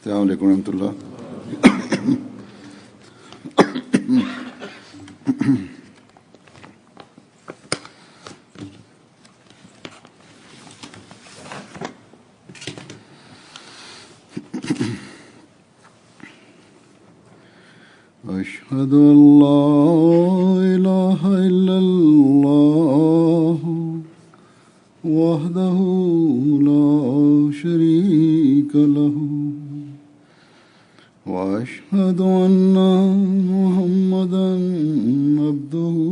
अस्सलाम वालेकुम रहमतुल्लाह। अशहदु अल्ला इलाहा इल्लल्लाह वहदहु ला शरीका लहु वअशहदु अन्ना मुहम्मदन अब्दुहु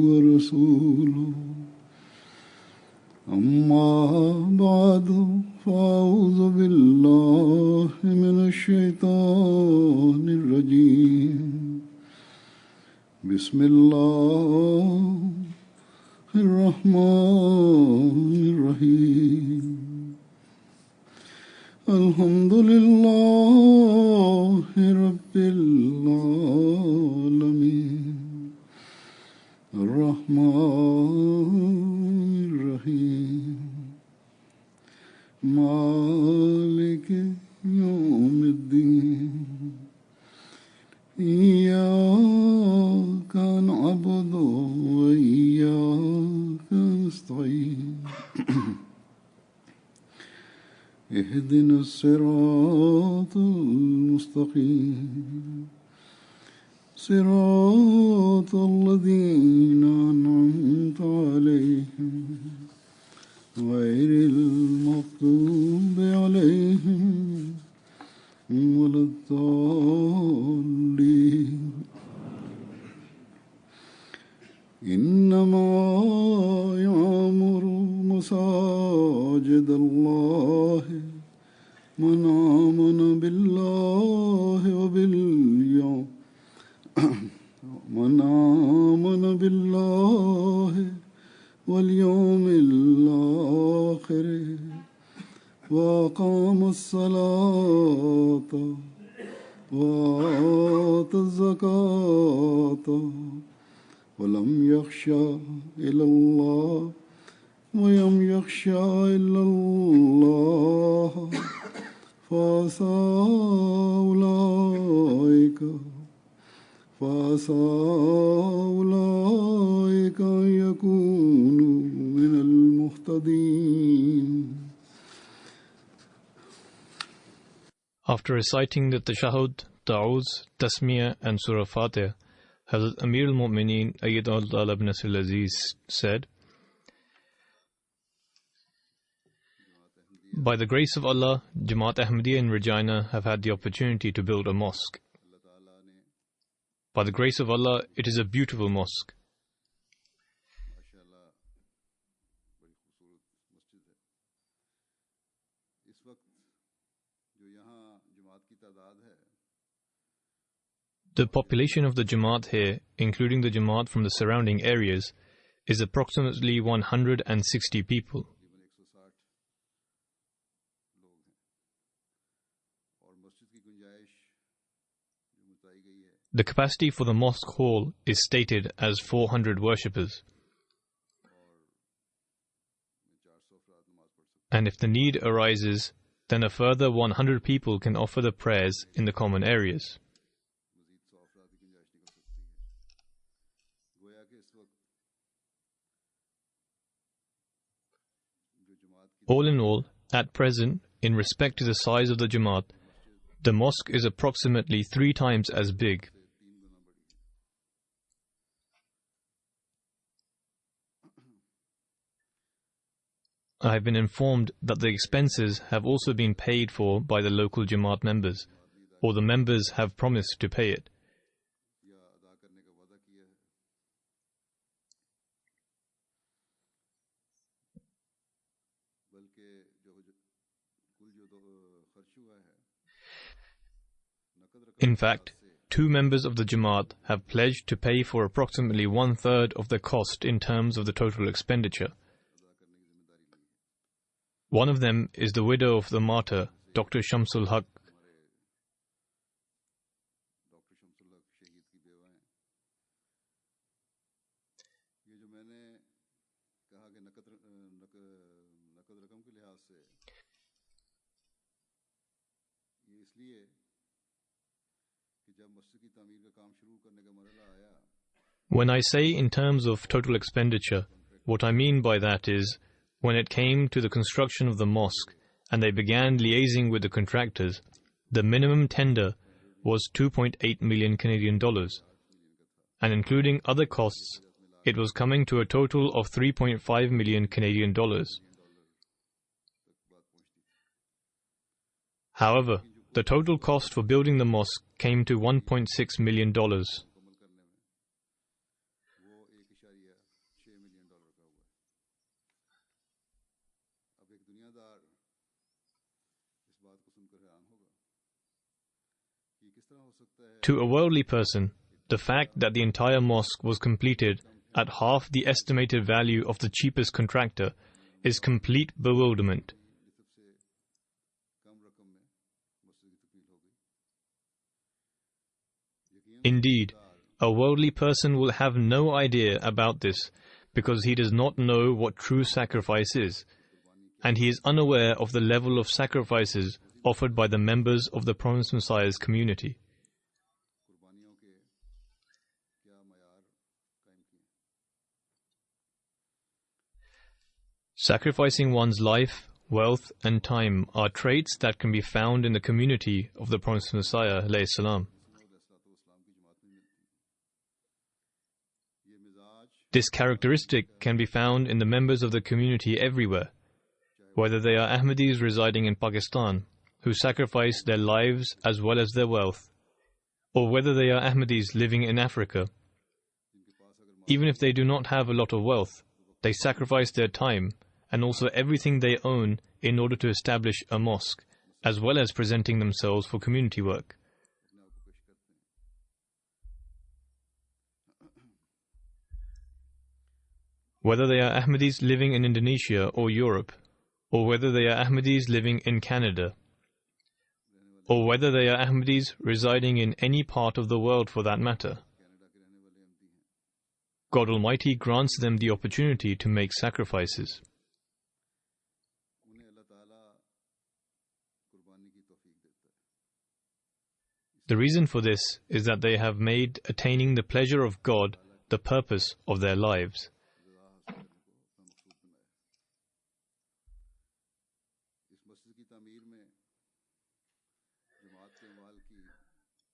व रसूलुहु अम्मा बअदु फ़अऊज़ु बिल्लाहि मिनश शैतानिर रजीम बिस्मिल्लाहिर रहमानिर रहीम अल्हम्दुलिल्लाहि रब्बिल आलमीन अर्रहमानिर रहीम मालिकि यौमिद्दीन इय्याका नअबुदु व इय्याका नस्तईन इहदिना सिरातल मुस्तकीम सिरातल लज़ीना अनअमता अलैहिम गैरिल मग़्दूबि अलैहिम वलद्दाल्लीन इन्नमा यअमुरु मसाजिदल्लाहि मन आमन बिल्लाहि वल यौमिल आखिर वअक़ामस सलाता वआतज़ ज़काता वलम यख़्शा इल्लल्लाह वलम यख़्शा इल्लल्लाह फ़असा उलाइका यकूनु मिनल मुहतदीन. After reciting the Tashahhud, Ta'awuz, Tasmiyah and Surah Fatih, Hazrat Amir al-Mu'mineen Ayyadahullah ibn Nasr al-Aziz said, by the grace of Allah, Jamaat Ahmadiyya in Regina have had the opportunity to build a mosque. By the grace of Allah, it is a beautiful mosque. The population of the Jamaat here, including the Jamaat from the surrounding areas, is approximately 160 people. The capacity for the mosque hall is stated as 400 worshippers. And if the need arises, then a further 100 people can offer the prayers in the common areas. All in all, at present, in respect to the size of the Jamaat, the mosque is approximately 3 times as big. I have been informed that the expenses have also been paid for by the local Jamaat members, or the members have promised to pay it. In fact, 2 members of the Jamaat have pledged to pay for approximately 1/3 of the cost in terms of the total expenditure. One of them is the widow of the martyr, Dr. Shamsul Haq. इसलिए कि जब मस्जिद की तामीर का काम शुरू करने का मरहला आया When I say in terms of total expenditure, what I mean by that is, when it came to the construction of the mosque and they began liaising with the contractors, the minimum tender was 2.8 million Canadian dollars, and including other costs, it was coming to a total of 3.5 million Canadian dollars. However, the total cost for building the mosque came to $1.6 million. To a worldly person, the fact that the entire mosque was completed at half the estimated value of the cheapest contractor is complete bewilderment. Indeed, a worldly person will have no idea about this because he does not know what true sacrifice is, and he is unaware of the level of sacrifices offered by the members of the Promised Messiah's community. Sacrificing one's life, wealth, and time are traits that can be found in the community of the Promised Messiah alayhi salam. This characteristic can be found in the members of the community everywhere, whether they are Ahmadis residing in Pakistan, who sacrifice their lives as well as their wealth, or whether they are Ahmadis living in Africa. Even if they do not have a lot of wealth, they sacrifice their time and also everything they own in order to establish a mosque, as well as presenting themselves for community work. Whether they are Ahmadis living in Indonesia or Europe, or whether they are Ahmadis living in Canada, or whether they are Ahmadis residing in any part of the world for that matter, God Almighty grants them the opportunity to make sacrifices. The reason for this is that they have made attaining the pleasure of God the purpose of their lives.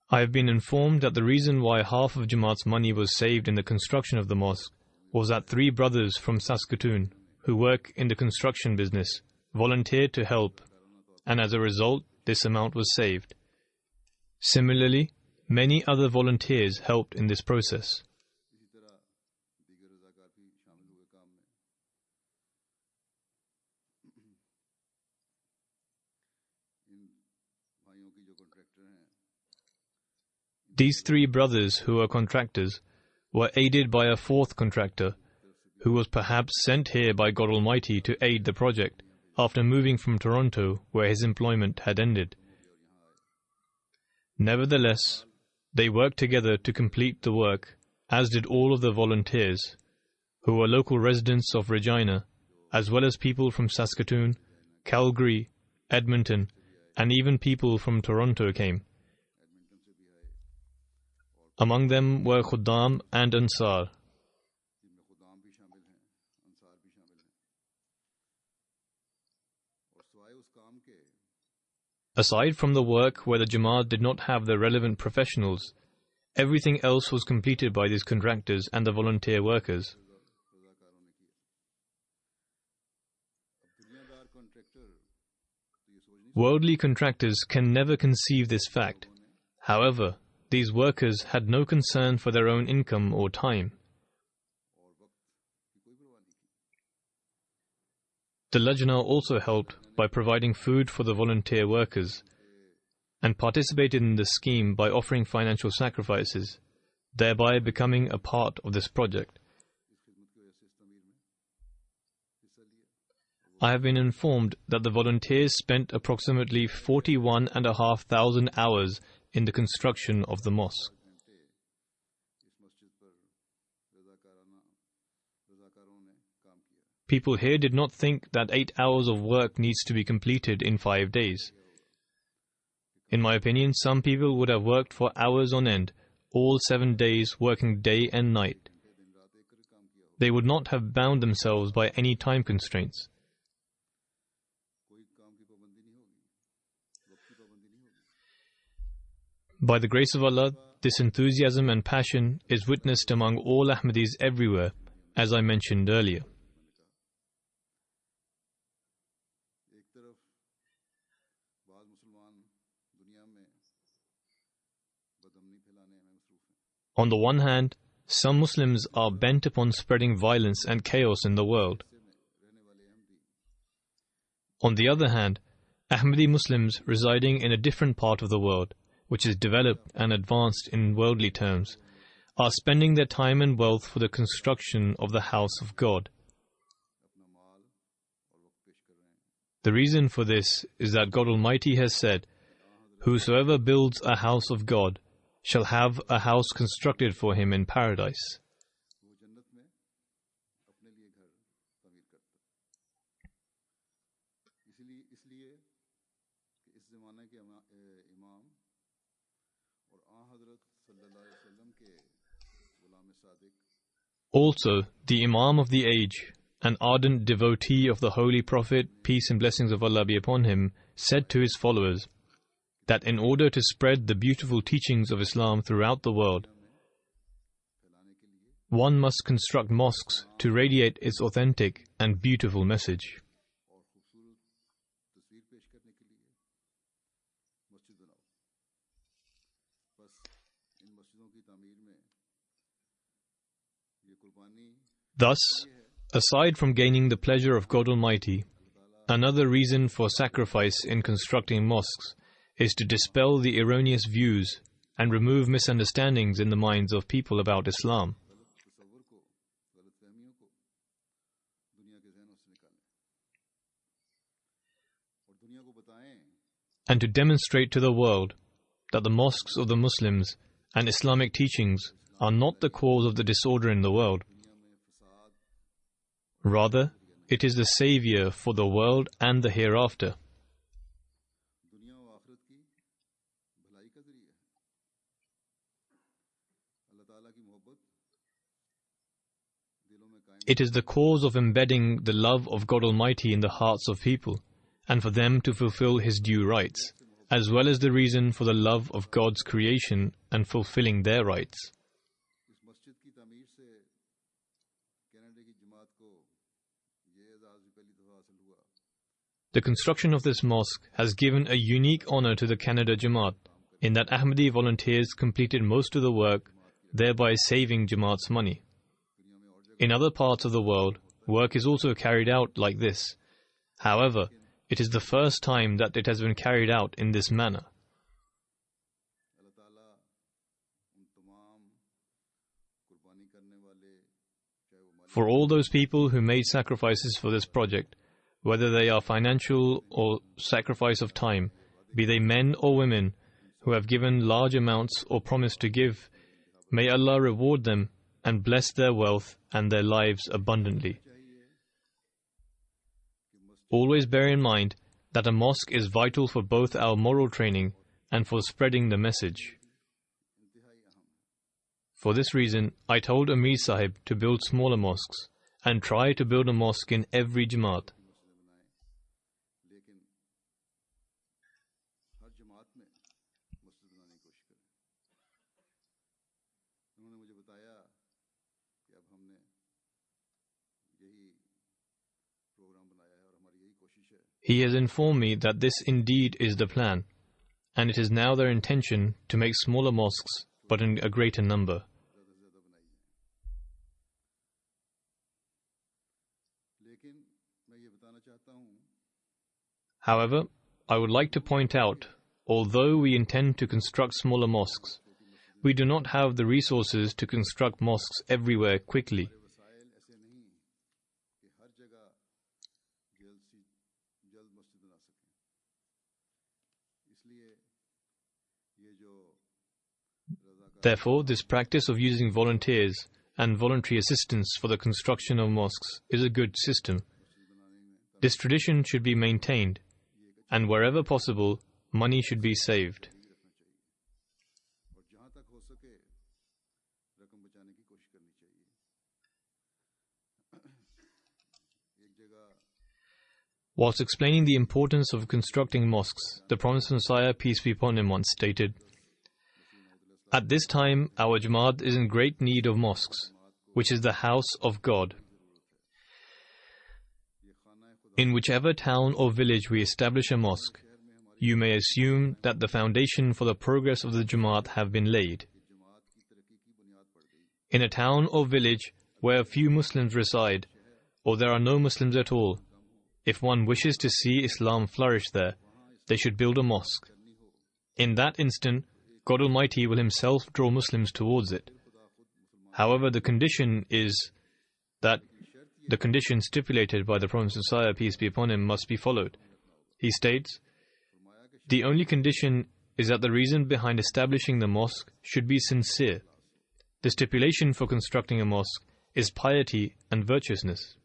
I have been informed that the reason why half of Jamaat's money was saved in the construction of the mosque was that 3 brothers from Saskatoon, who work in the construction business, volunteered to help, and as a result, this amount was saved. Similarly, many other volunteers helped in this process. These 3 brothers who are contractors were aided by a 4th contractor, who was perhaps sent here by God Almighty to aid the project after moving from Toronto, where his employment had ended. Nevertheless, they worked together to complete the work, as did all of the volunteers, who were local residents of Regina, as well as people from Saskatoon, Calgary, Edmonton, and even people from Toronto came. Among them were Khuddam and Ansar. Aside from the work where the Jamaat did not have the relevant professionals, everything else was completed by these contractors and the volunteer workers. Worldly contractors can never conceive this fact. However, these workers had no concern for their own income or time. The Lajna also helped by providing food for the volunteer workers and participated in the scheme by offering financial sacrifices, thereby becoming a part of this project. I have been informed that the volunteers spent approximately 41,500 hours in the construction of the mosque. People here did not think that 8 hours of work needs to be completed in 5 days. In my opinion, some people would have worked for hours on end, all 7 days, working day and night. They would not have bound themselves by any time constraints. By the grace of Allah, this enthusiasm and passion is witnessed among all Ahmadis everywhere, as I mentioned earlier. On the one hand, some Muslims are bent upon spreading violence and chaos in the world. On the other hand, Ahmadi Muslims residing in a different part of the world, which is developed and advanced in worldly terms, are spending their time and wealth for the construction of the house of God. The reason for this is that God Almighty has said, "Whosoever builds a house of God shall have a house constructed for him in paradise." Also, the Imam of the age, an ardent devotee of the Holy Prophet, peace and blessings of Allah be upon him, said to his followers that in order to spread the beautiful teachings of Islam throughout the world, one must construct mosques to radiate its authentic and beautiful message. Thus, aside from gaining the pleasure of God Almighty, another reason for sacrifice in constructing mosques is to dispel the erroneous views and remove misunderstandings in the minds of people about Islam. And to demonstrate to the world that the mosques of the Muslims and Islamic teachings are not the cause of the disorder in the world. Rather, it is the savior for the world and the hereafter. It is the cause of embedding the love of God Almighty in the hearts of people, and for them to fulfill His due rights, as well as the reason for the love of God's creation and fulfilling their rights. The construction of this mosque has given a unique honor to the Canada Jamaat, in that Ahmadi volunteers completed most of the work, thereby saving Jamaat's money. In other parts of the world, work is also carried out like this. However, it is the first time that it has been carried out in this manner. For all those people who made sacrifices for this project, whether they are financial or sacrifice of time, be they men or women, who have given large amounts or promised to give, may Allah reward them and bless their wealth and their lives abundantly. Always bear in mind that a mosque is vital for both our moral training and for spreading the message. For this reason, I told Amir Sahib to build smaller mosques and try to build a mosque in every Jamaat. He has informed me that this indeed is the plan, and it is now their intention to make smaller mosques, but in a greater number. However, I would like to point out, although we intend to construct smaller mosques, we do not have the resources to construct mosques everywhere quickly. Therefore, this practice of using volunteers and voluntary assistance for the construction of mosques is a good system. This tradition should be maintained, and wherever possible, money should be saved. और जहाँ तक हो सके रकम बचाने की कोशिश करनी चाहिए। एक जगह Whilst explaining the importance of constructing mosques, the Promised Messiah, peace be upon him, once stated, "At this time, our Jamaat is in great need of mosques, which is the house of God. In whichever town or village we establish a mosque, you may assume that the foundation for the progress of the Jamaat have been laid. In a town or village where a few Muslims reside, or there are no Muslims at all, if one wishes to see Islam flourish there, they should build a mosque. In that instant, God Almighty will Himself draw Muslims towards it. However, the condition is that the condition stipulated by the Promised Messiah, peace be upon him, must be followed. He states, the only condition is that the reason behind establishing the mosque should be sincere. The stipulation for constructing a mosque is piety and virtuousness.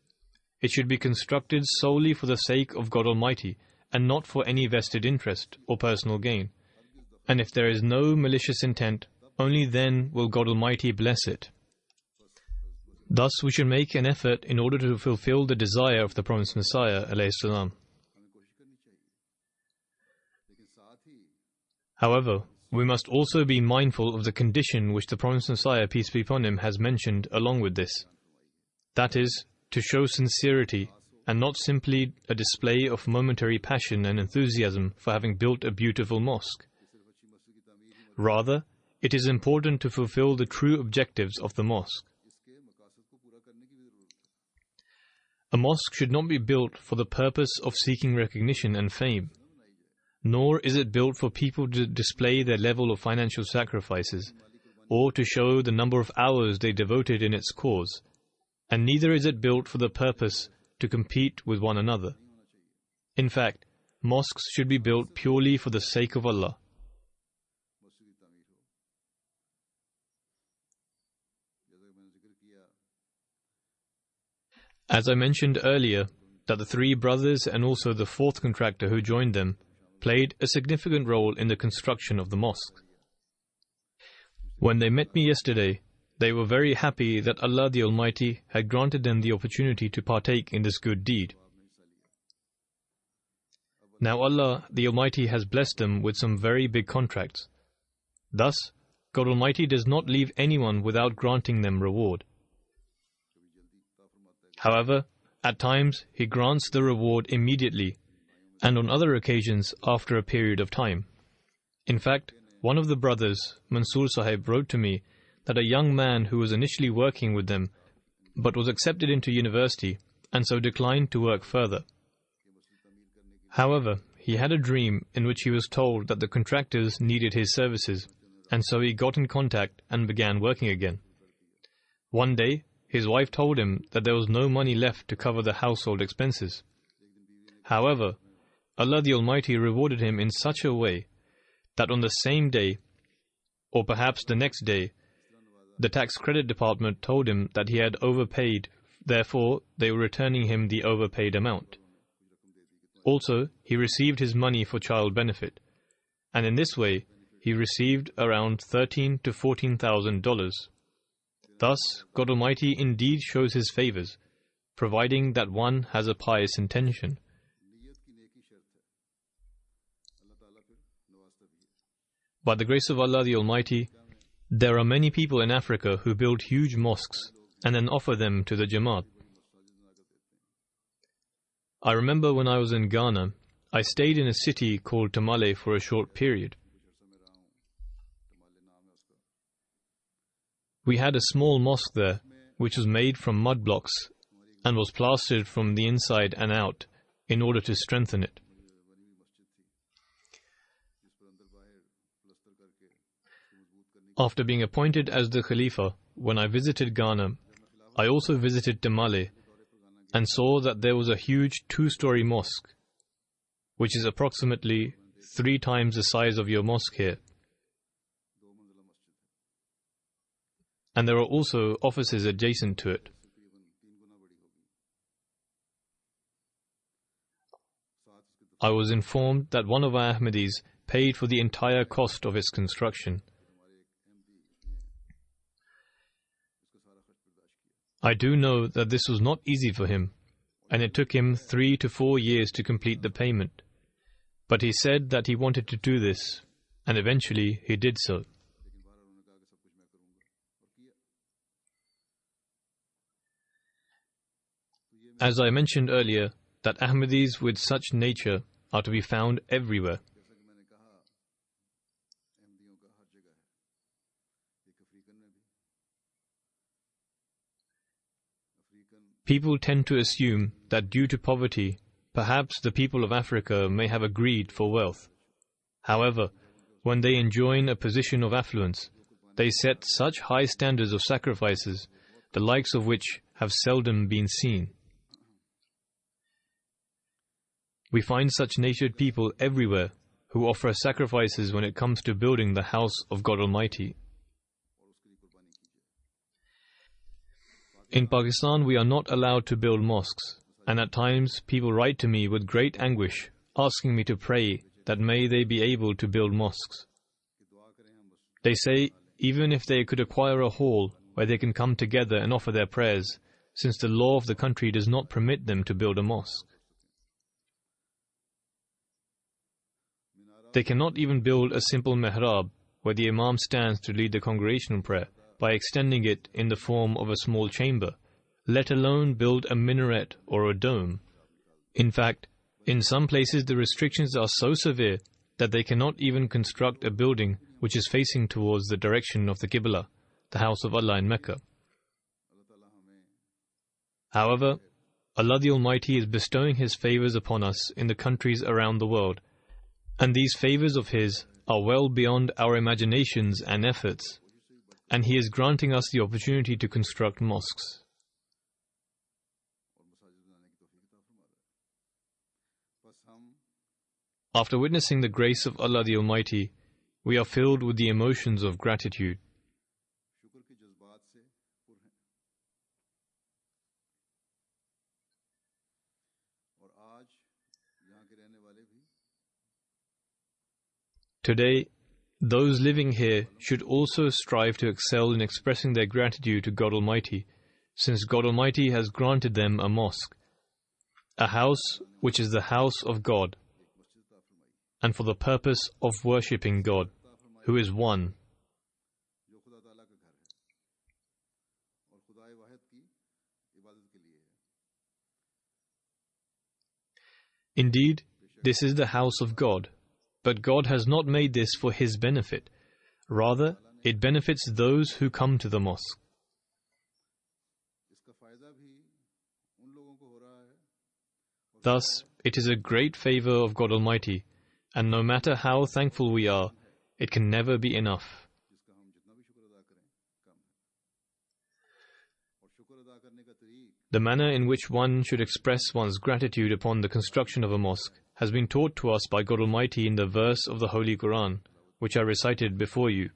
It should be constructed solely for the sake of God Almighty and not for any vested interest or personal gain. And if there is no malicious intent, only then will God Almighty bless it. Thus we should make an effort in order to fulfill the desire of the Promised Messiah alayhi salam. However, we must also be mindful of the condition which the Promised Messiah, peace be upon him, has mentioned along with this. That is, to show sincerity and not simply a display of momentary passion and enthusiasm for having built a beautiful mosque. Rather, it is important to fulfill the true objectives of the mosque. A mosque should not be built for the purpose of seeking recognition and fame, nor is it built for people to display their level of financial sacrifices, or to show the number of hours they devoted in its cause, and neither is it built for the purpose to compete with one another. In fact, mosques should be built purely for the sake of Allah. As I mentioned earlier, that the three brothers and also the fourth contractor who joined them played a significant role in the construction of the mosque. When they met me yesterday, they were very happy that Allah the Almighty had granted them the opportunity to partake in this good deed. Now Allah the Almighty has blessed them with some very big contracts. Thus, God Almighty does not leave anyone without granting them reward. However, at times He grants the reward immediately, and on other occasions after a period of time. In fact, one of the brothers, Mansoor Sahib, wrote to me that a young man who was initially working with them but was accepted into university and so declined to work further. However, he had a dream in which he was told that the contractors needed his services, and so he got in contact and began working again. One day, his wife told him that there was no money left to cover the household expenses. However, Allah the Almighty rewarded him in such a way that on the same day, or perhaps the next day, the tax credit department told him that he had overpaid, therefore they were returning him the overpaid amount. Also, he received his money for child benefit, and in this way, he received around $13,000 to $14,000. Thus, God Almighty indeed shows His favors, providing that one has a pious intention. By the grace of Allah the Almighty, there are many people in Africa who build huge mosques and then offer them to the Jamaat. I remember when I was in Ghana, I stayed in a city called Tamale for a short period. We had a small mosque there, which was made from mud blocks and was plastered from the inside and out in order to strengthen it. After being appointed as the Khalifa, when I visited Ghana, I also visited Tamale and saw that there was a huge 2-story mosque, which is approximately 3 times the size of your mosque here. And there are also offices adjacent to it. I was informed that one of our Ahmadis paid for the entire cost of its construction. I do know that this was not easy for him, and it took him 3 to 4 years to complete the payment. But he said that he wanted to do this, and eventually he did so. As I mentioned earlier, that Ahmadis with such nature are to be found everywhere. People tend to assume that due to poverty, perhaps the people of Africa may have a greed for wealth. However, when they enjoy a position of affluence, they set such high standards of sacrifices, the likes of which have seldom been seen. We find such natured people everywhere who offer sacrifices when it comes to building the house of God Almighty. In Pakistan, we are not allowed to build mosques, and at times people write to me with great anguish, asking me to pray that may they be able to build mosques. They say even if they could acquire a hall where they can come together and offer their prayers, since the law of the country does not permit them to build a mosque. They cannot even build a simple mihrab where the imam stands to lead the congregational prayer by extending it in the form of a small chamber, let alone build a minaret or a dome. In fact, in some places the restrictions are so severe that they cannot even construct a building which is facing towards the direction of the Qibla, the house of Allah in Mecca. However, Allah the Almighty is bestowing His favors upon us in the countries around the world, and these favors of His are well beyond our imaginations and efforts, and He is granting us the opportunity to construct mosques. After witnessing the grace of Allah the Almighty, we are filled with the emotions of gratitude. Today, those living here should also strive to excel in expressing their gratitude to God Almighty, since God Almighty has granted them a mosque, a house which is the house of God, and for the purpose of worshipping God, who is one. Indeed, this is the house of God. But God has not made this for His benefit. Rather, it benefits those who come to the mosque. Thus, it is a great favor of God Almighty, and no matter how thankful we are, it can never be enough. The manner in which one should express one's gratitude upon the construction of a mosque has been taught to us by God Almighty in the verse of the Holy Quran, which I recited before you.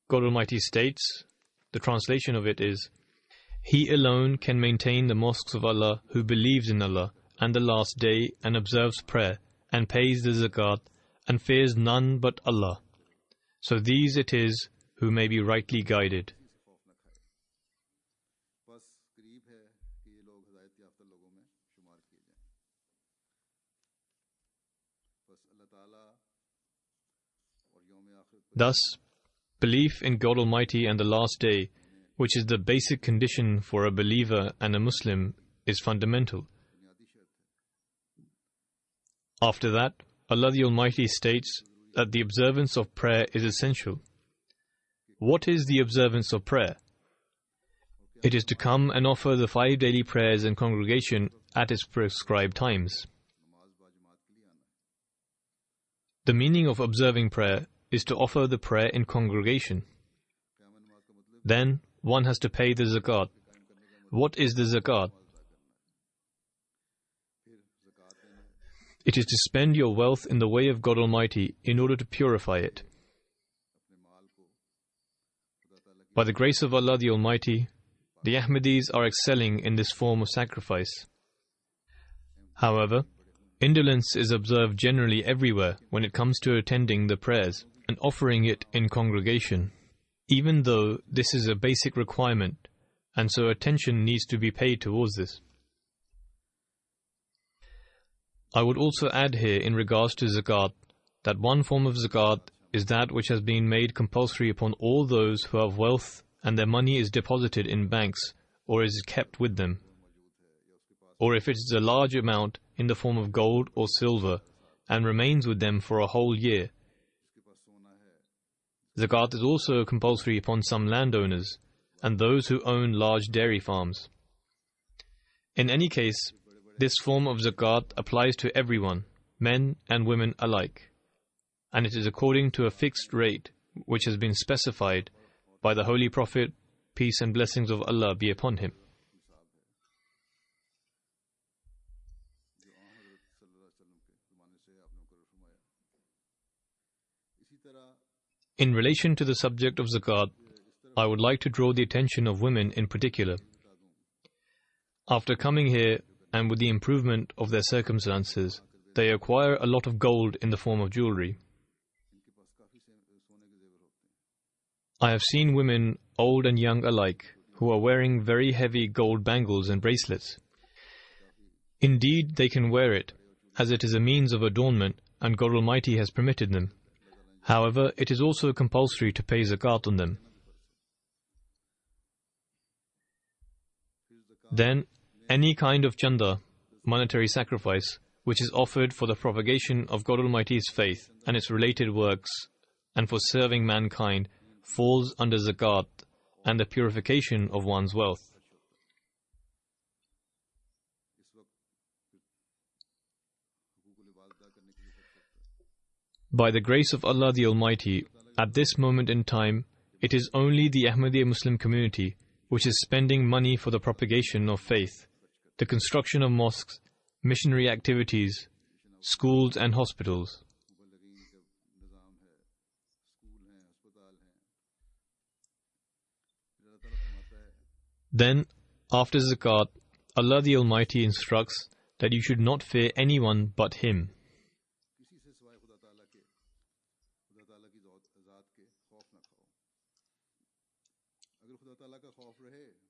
God Almighty states, the translation of it is, He alone can maintain the mosques of Allah who believes in Allah and the last day and observes prayer and pays the zakat and fears none but Allah. So these it is who may be rightly guided. Thus, belief in God Almighty and the Last Day, which is the basic condition for a believer and a Muslim, is fundamental. After that, Allah the Almighty states that the observance of prayer is essential. What is the observance of prayer? It is to come and offer the 5 daily prayers in congregation at its prescribed times. The meaning of observing prayer is to offer the prayer in congregation. Then one has to pay the zakat. What is the zakat? It is to spend your wealth in the way of God Almighty in order to purify it. By the grace of Allah the Almighty, the Ahmadis are excelling in this form of sacrifice. However, Indolence is observed generally everywhere when it comes to attending the prayers and offering it in congregation, even though this is a basic requirement, and so attention needs to be paid towards this. I would also add here in regards to zakat that one form of zakat is that which has been made compulsory upon all those who have wealth and their money is deposited in banks or is kept with them, or if it is a large amount in the form of gold or silver and remains with them for a whole year. Zakat is also compulsory upon some landowners and those who own large dairy farms. In any case, this form of zakat applies to everyone, men and women alike, and it is according to a fixed rate which has been specified by the Holy Prophet, peace and blessings of Allah be upon him. In relation to the subject of zakat, I would like to draw the attention of women in particular. After coming here and with the improvement of their circumstances, they acquire a lot of gold in the form of jewelry. I have seen women, old and young alike, who are wearing very heavy gold bangles and bracelets. Indeed, they can wear it, as it is a means of adornment and God Almighty has permitted them. However, it is also compulsory to pay zakat on them. Then, any kind of chanda, monetary sacrifice, which is offered for the propagation of God Almighty's faith and its related works, and for serving mankind, falls under zakat and the purification of one's wealth. By the grace of Allah the Almighty, at this moment in time, it is only the Ahmadiyya Muslim community which is spending money for the propagation of faith, the construction of mosques, missionary activities, schools and hospitals. Then, after zakat, Allah the Almighty instructs that you should not fear anyone but Him.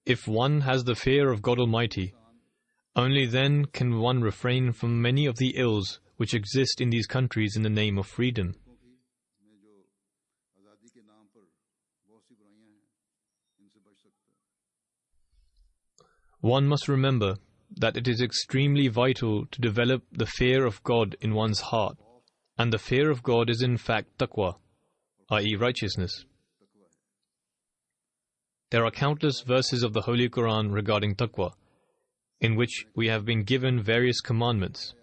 If one has the fear of God Almighty, only then can one refrain from many of the ills which exist in these countries in the name of freedom. One must remember that it is extremely vital to develop the fear of God in one's heart, and the fear of God is in fact taqwa, i.e. righteousness. There are countless verses of the Holy Quran regarding taqwa, in which we have been given various commandments.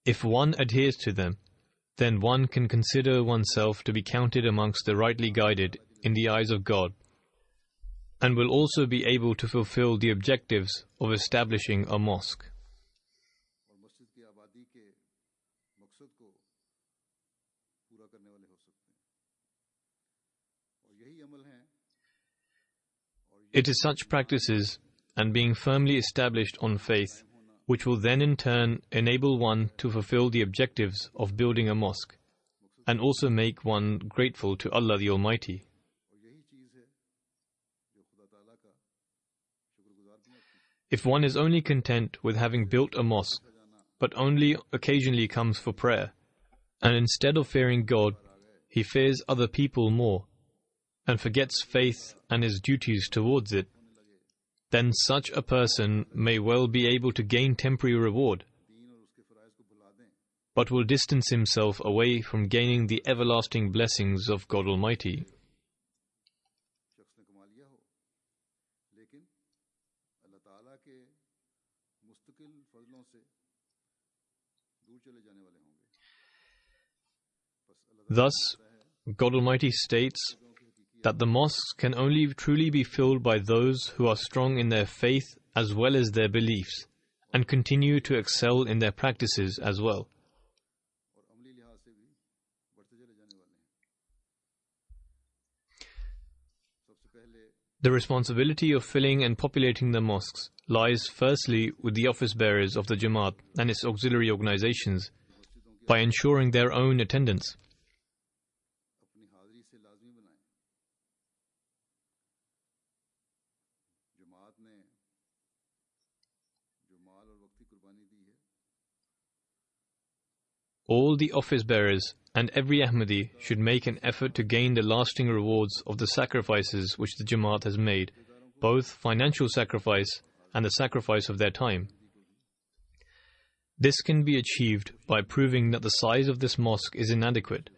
If one adheres to them, then one can consider oneself to be counted amongst the rightly guided in the eyes of God, and will also be able to fulfill the objectives of establishing a mosque. It is such practices and being firmly established on faith which will then in turn enable one to fulfill the objectives of building a mosque and also make one grateful to Allah the Almighty. If one is only content with having built a mosque, but only occasionally comes for prayer, and instead of fearing God, he fears other people more, and forgets faith and his duties towards it, then such a person may well be able to gain temporary reward, but will distance himself away from gaining the everlasting blessings of God Almighty. Thus, God Almighty states that the mosques can only truly be filled by those who are strong in their faith as well as their beliefs, and continue to excel in their practices as well. The responsibility of filling and populating the mosques lies firstly with the office bearers of the Jamaat and its auxiliary organizations by ensuring their own attendance. अपनी हाजिरी से लाजमी बनाएं। जमात ने जो माल और वक्ती कुर्बानी दी है, All the office bearers and every Ahmadi should make an effort to gain the lasting rewards of the sacrifices which the Jamaat has made, both financial sacrifice and the sacrifice of their time. This can be achieved by proving that the size of this mosque is inadequate,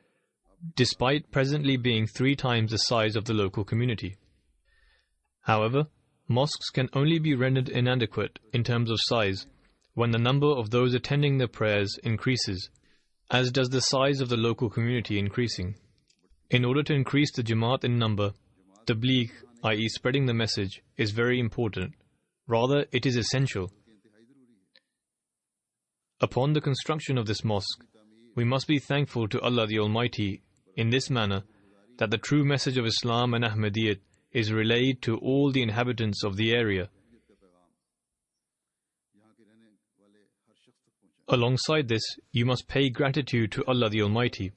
despite presently being 3 times the size of the local community. However, mosques can only be rendered inadequate in terms of size when the number of those attending the prayers increases, as does the size of the local community increasing. In order to increase the Jamaat in number, tabligh, i.e. spreading the message, is very important. Rather, it is essential. Upon the construction of this mosque, we must be thankful to Allah the Almighty in this manner that the true message of Islam and Ahmadiyyat is relayed to all the inhabitants of the area. Alongside this, you must pay gratitude to Allah the Almighty.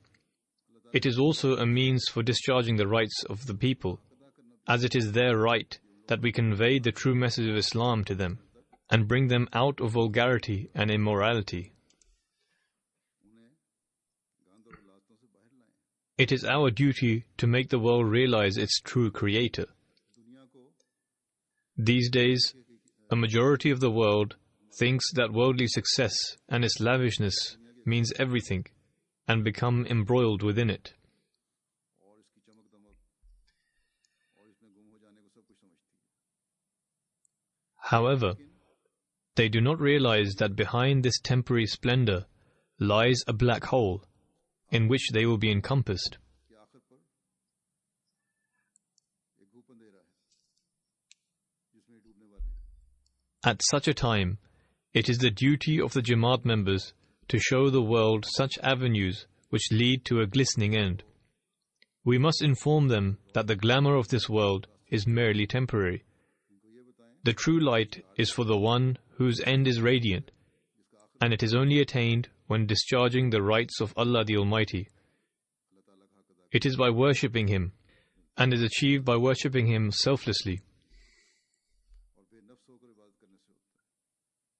It is also a means for discharging the rights of the people, as it is their right that we convey the true message of Islam to them and bring them out of vulgarity and immorality. It is our duty to make the world realize its true creator. These days, a majority of the world thinks that worldly success and its lavishness means everything and become embroiled within it. However, they do not realize that behind this temporary splendor lies a black hole in which they will be encompassed. At such a time, it is the duty of the Jamaat members to show the world such avenues which lead to a glistening end. We must inform them that the glamour of this world is merely temporary. The true light is for the one whose end is radiant, and it is only attained when discharging the rights of Allah the Almighty. It is by worshipping Him, and is achieved by worshipping Him selflessly.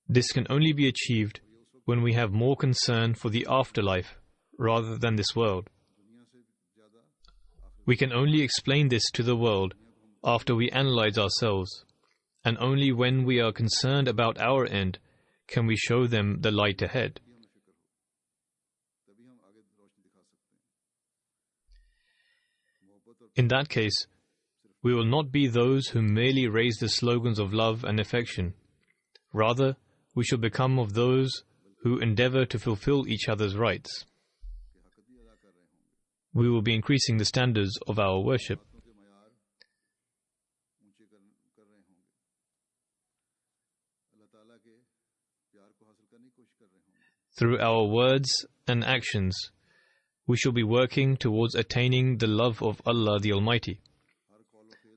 This can only be achieved when we have more concern for the afterlife rather than this world. We can only explain this to the world after we analyze ourselves, and only when we are concerned about our end can we show them the light ahead. In that case, we will not be those who merely raise the slogans of love and affection. Rather, we shall become of those who endeavor to fulfill each other's rights. We will be increasing the standards of our worship. Through our words and actions, we shall be working towards attaining the love of Allah the Almighty.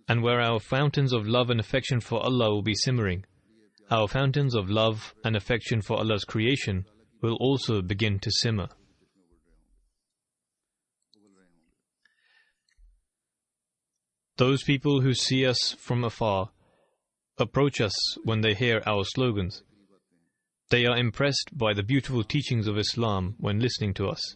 And where our fountains of love and affection for Allah will be simmering, our fountains of love and affection for Allah's creation will also begin to simmer. Those people who see us from afar approach us when they hear our slogans. They are impressed by the beautiful teachings of Islam when listening to us.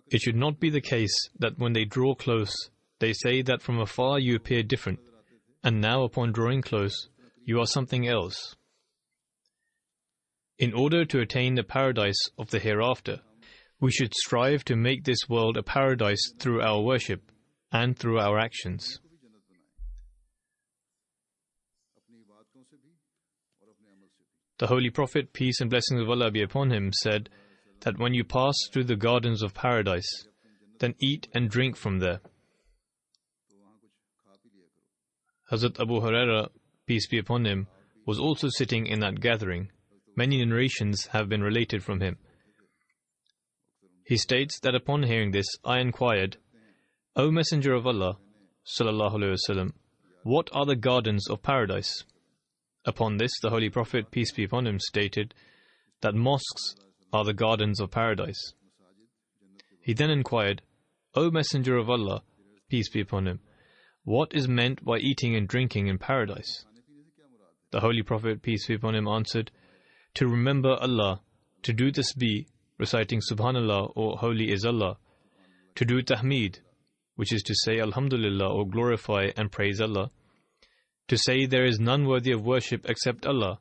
It should not be the case that when they draw close, they say that from afar you appear different, and now upon drawing close, you are something else. In order to attain the paradise of the hereafter, we should strive to make this world a paradise through our worship and through our actions. The Holy Prophet, peace and blessings of Allah be upon him, said that when you pass through the gardens of paradise, then eat and drink from there. Hazrat Abu Huraira, peace be upon him, was also sitting in that gathering. Many narrations have been related from him. He states that upon hearing this, I inquired, O Messenger of Allah, sallallahu alaihi wasallam, what are the gardens of paradise? Upon this, the Holy Prophet, peace be upon him, stated that mosques are the gardens of paradise. He then inquired, O Messenger of Allah, peace be upon him, what is meant by eating and drinking in paradise? The Holy Prophet, peace be upon him, answered, to remember Allah, to do tasbih, reciting Subhanallah or Holy is Allah, to do tahmeed, which is to say Alhamdulillah or glorify and praise Allah, to say there is none worthy of worship except Allah,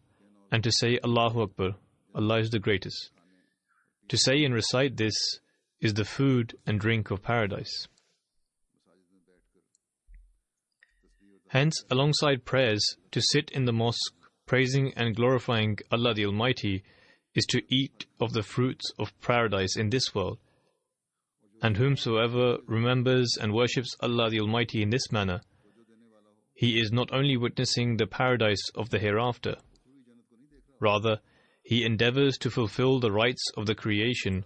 and to say Allahu Akbar, Allah is the greatest. To say and recite this is the food and drink of paradise. Hence, alongside prayers, to sit in the mosque praising and glorifying Allah the Almighty is to eat of the fruits of paradise in this world. And whomsoever remembers and worships Allah the Almighty in this manner, he is not only witnessing the paradise of the hereafter, rather, he endeavors to fulfill the rights of the creation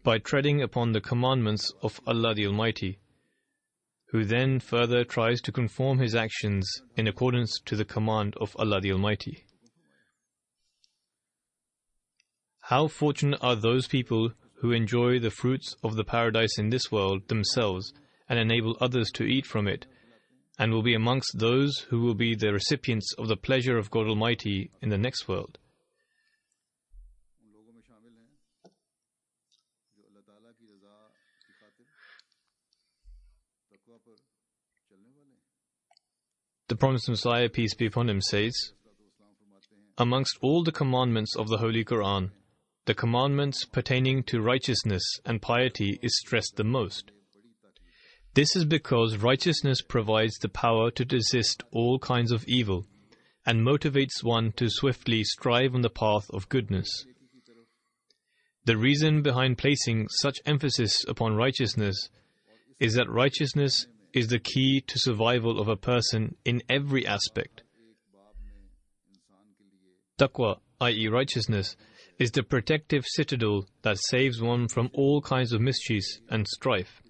by treading upon the commandments of Allah the Almighty, who then further tries to conform his actions in accordance to the command of Allah the Almighty. How fortunate are those people who enjoy the fruits of the paradise in this world themselves and enable others to eat from it, and will be amongst those who will be the recipients of the pleasure of God Almighty in the next world. The Promised Messiah, peace be upon him, says, amongst all the commandments of the Holy Quran, the commandments pertaining to righteousness and piety is stressed the most. This is because righteousness provides the power to resist all kinds of evil and motivates one to swiftly strive on the path of goodness. The reason behind placing such emphasis upon righteousness is that righteousness is the key to survival of a person in every aspect. Taqwa, i.e. righteousness, is the protective citadel that saves one from all kinds of mischiefs and strife.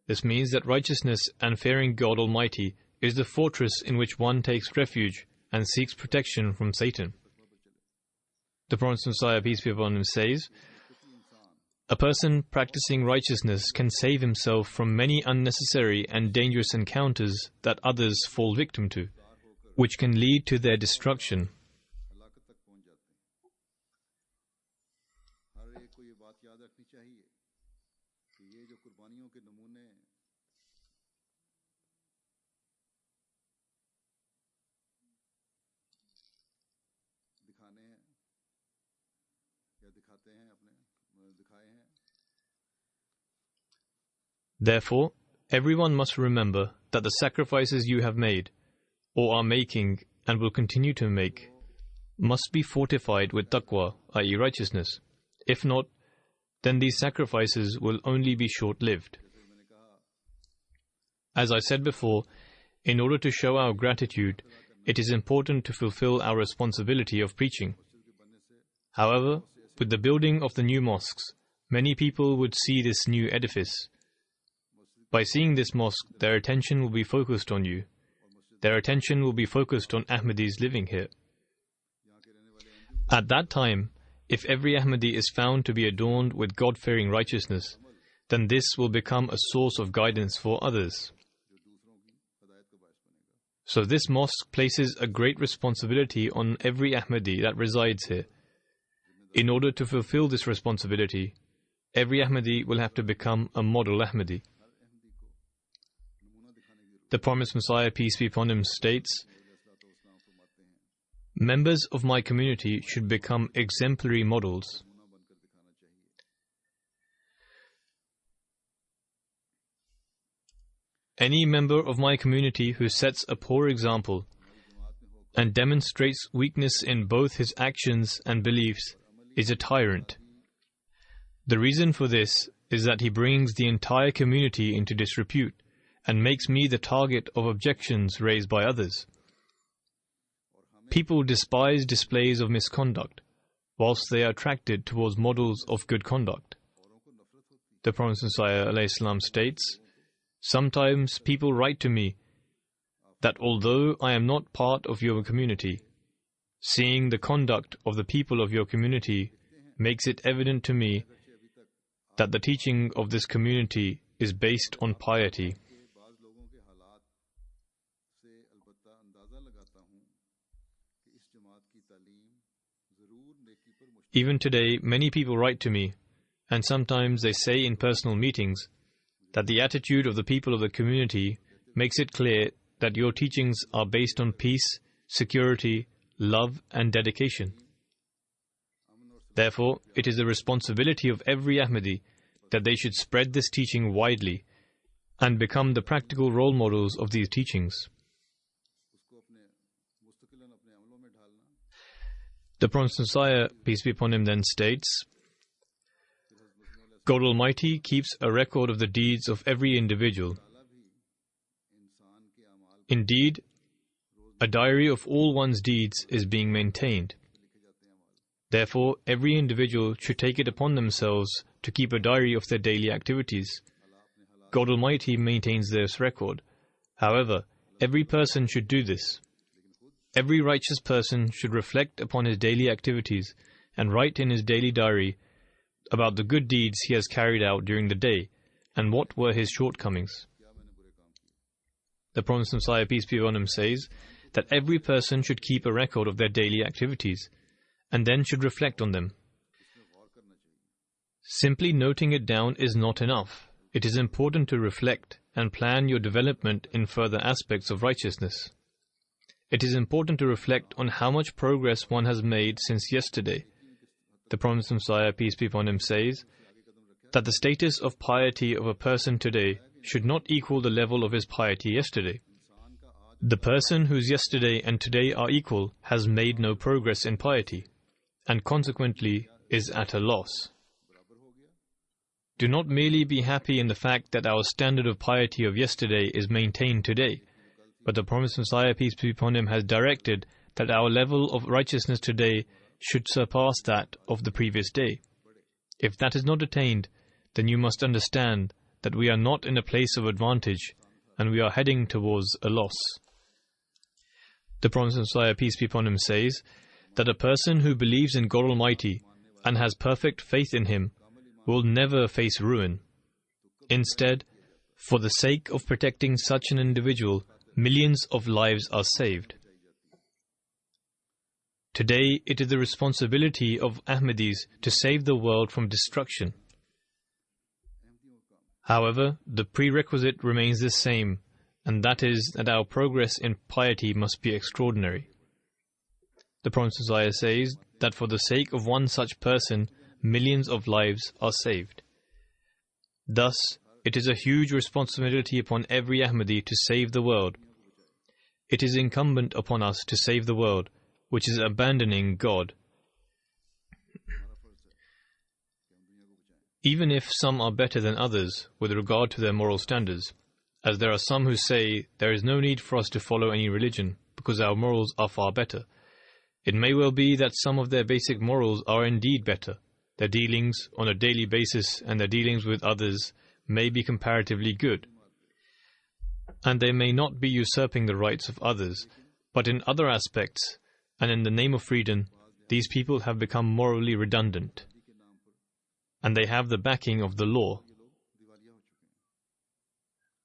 This means that righteousness and fearing God Almighty is the fortress in which one takes refuge and seeks protection from Satan. The Promised Messiah, peace be upon him, says, a person practicing righteousness can save himself from many unnecessary and dangerous encounters that others fall victim to, which can lead to their destruction. Therefore, everyone must remember that the sacrifices you have made, or are making and will continue to make, must be fortified with taqwa, i.e. righteousness. If not, then these sacrifices will only be short-lived. As I said before, in order to show our gratitude, it is important to fulfill our responsibility of preaching. However, with the building of the new mosques, many people would see this new edifice. By seeing this mosque, their attention will be focused on you. Their attention will be focused on Ahmadis living here. At that time, if every Ahmadi is found to be adorned with God-fearing righteousness, then this will become a source of guidance for others. So this mosque places a great responsibility on every Ahmadi that resides here. In order to fulfill this responsibility, every Ahmadi will have to become a model Ahmadi. The Promised Messiah, peace be upon him, states, members of my community should become exemplary models. Any member of my community who sets a poor example and demonstrates weakness in both his actions and beliefs is a tyrant. The reason for this is that he brings the entire community into disrepute and makes me the target of objections raised by others. People despise displays of misconduct, whilst they are attracted towards models of good conduct. The Prophet Messiah ﷺ states, "Sometimes people write to me that although I am not part of your community, seeing the conduct of the people of your community makes it evident to me that the teaching of this community is based on piety." Even today, many people write to me, and sometimes they say in personal meetings that the attitude of the people of the community makes it clear that your teachings are based on peace, security, love, and dedication. Therefore, it is the responsibility of every Ahmadi that they should spread this teaching widely and become the practical role models of these teachings. The Prophet Messiah, peace be upon him, then states, "God Almighty keeps a record of the deeds of every individual. Indeed, a diary of all one's deeds is being maintained. Therefore, every individual should take it upon themselves to keep a diary of their daily activities. God Almighty maintains this record. However, every person should do this. Every righteous person should reflect upon his daily activities and write in his daily diary about the good deeds he has carried out during the day and what were his shortcomings." The Prophet Messiah, peace be upon him, says that every person should keep a record of their daily activities and then should reflect on them. Simply noting it down is not enough. It is important to reflect and plan your development in further aspects of righteousness. It is important to reflect on how much progress one has made since yesterday. The Prophet Messiah, peace be upon him, says that the status of piety of a person today should not equal the level of his piety yesterday. The person whose yesterday and today are equal has made no progress in piety, and consequently is at a loss. Do not merely be happy in the fact that our standard of piety of yesterday is maintained today, but the Prophet Messiah, peace be upon him, has directed that our level of righteousness today should surpass that of the previous day. If that is not attained, then you must understand that we are not in a place of advantage and we are heading towards a loss. The Prophet Messiah, peace be upon him, says that a person who believes in God Almighty and has perfect faith in Him will never face ruin. Instead, for the sake of protecting such an individual, millions of lives are saved. Today, it is the responsibility of Ahmadis to save the world from destruction. However, the prerequisite remains the same, and that is that our progress in piety must be extraordinary. The Prophet Messiah says that for the sake of one such person, millions of lives are saved. Thus, it is a huge responsibility upon every Ahmadi to save the world. It is incumbent upon us to save the world, which is abandoning God. Even if some are better than others with regard to their moral standards, as there are some who say there is no need for us to follow any religion because our morals are far better, it may well be that some of their basic morals are indeed better. Their dealings on a daily basis and their dealings with others may be comparatively good, and they may not be usurping the rights of others, but in other aspects and in the name of freedom, these people have become morally redundant, and they have the backing of the law.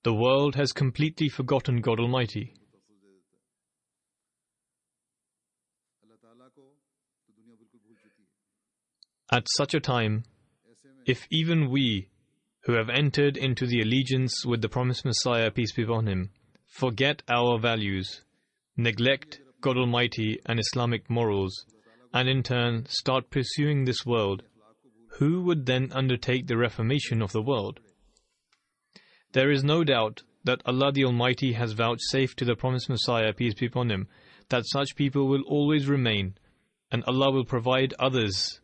The world has completely forgotten God Almighty. At such a time, if even we, who have entered into the allegiance with the promised Messiah, peace be upon him, forget our values, neglect God Almighty and Islamic morals, and in turn start pursuing this world, who would then undertake the reformation of the world? There is no doubt that Allah the Almighty has vouchsafed to the promised Messiah, peace be upon him, that such people will always remain, and Allah will provide others.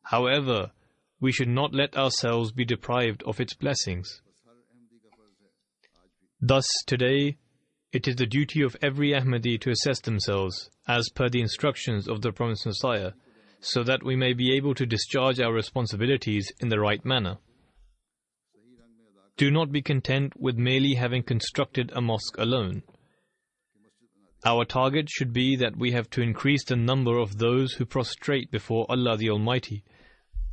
However, we should not let ourselves be deprived of its blessings. Thus, today, it is the duty of every Ahmadi to assess themselves, as per the instructions of the promised Messiah, so that we may be able to discharge our responsibilities in the right manner. Do not be content with merely having constructed a mosque alone. Our target should be that we have to increase the number of those who prostrate before Allah the Almighty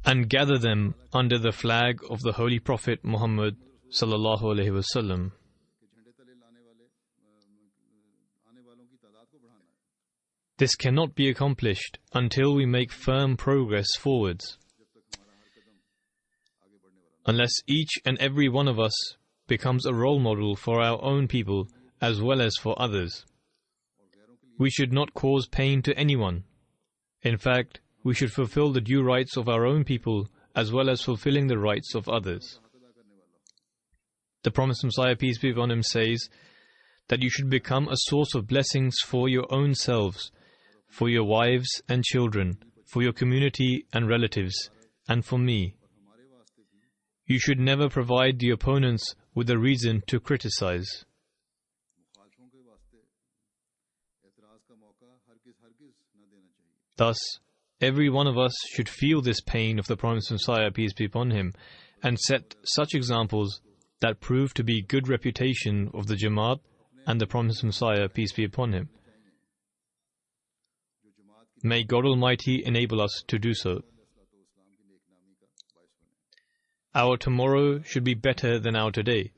and gather them under the flag of the Holy Prophet Muhammad sallallahu alaihi wasallam. This cannot be accomplished until we make firm progress forwards. Unless each and every one of us becomes a role model for our own people as well as for others. We should not cause pain to anyone. In fact, we should fulfill the due rights of our own people as well as fulfilling the rights of others. The promised Messiah, peace be upon him, says that you should become a source of blessings for your own selves, for your wives and children, for your community and relatives, and for me. You should never provide the opponents with a reason to criticize. Thus, every one of us should feel this pain of the promised Messiah, peace be upon him, and set such examples that prove to be good reputation of the Jamaat and the promised Messiah, peace be upon him. May God Almighty enable us to do so. Our tomorrow should be better than our today.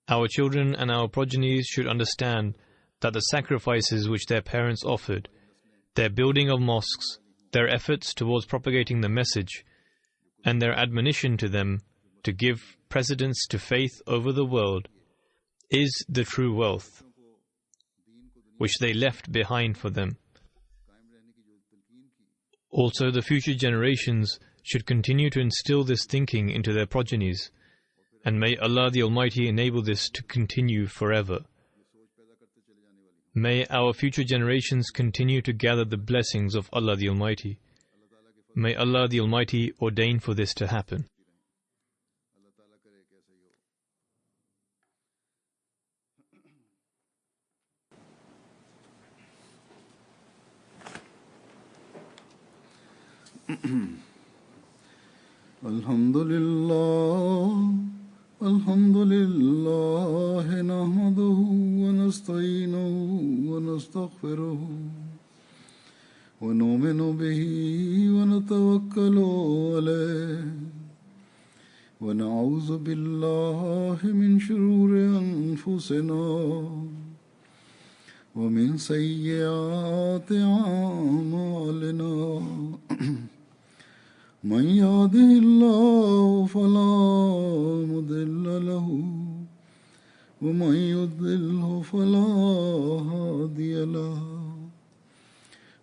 Our children and our progenies should understand that the sacrifices which their parents offered, their building of mosques, their efforts towards propagating the message, and their admonition to them to give precedence to faith over the world is the true wealth which they left behind for them. Also, the future generations should continue to instill this thinking into their progenies, and may Allah the Almighty enable this to continue forever. May our future generations continue to gather the blessings of Allah the Almighty. May Allah the Almighty ordain for this to happen. Alhamdulillah, nahmaduhu wa nasta'inuhu wa nastaghfiruhu wa nu'minu bihi wa natawakkalu alayhi wa na'udhu billahi min shururi anfusina wa min sayyiati a'malina. من يهده الله فلا مضل له ومن يضلله فلا هادي له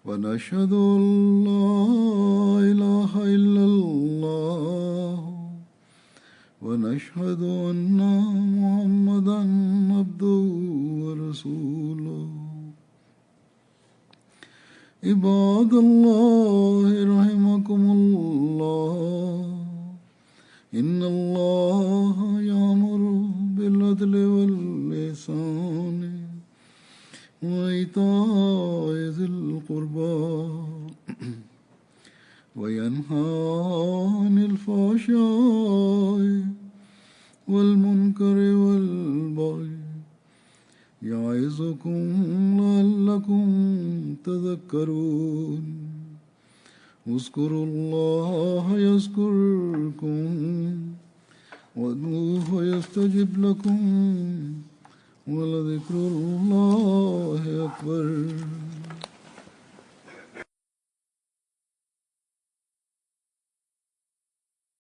ونشهد أن لا إله إلا الله ونشهد أن محمدا عبده ورسوله. عباد الله رحمكم الله إن الله يأمر بالعدل والإحسان وإيتاء ذي القربى وينهى عن الفحشاء والمنكر والبغي يعظكم لعلكم تذكرون. اذكروا الله يذكركم وادعوه يستجب لكم ولذكر الله أكبر.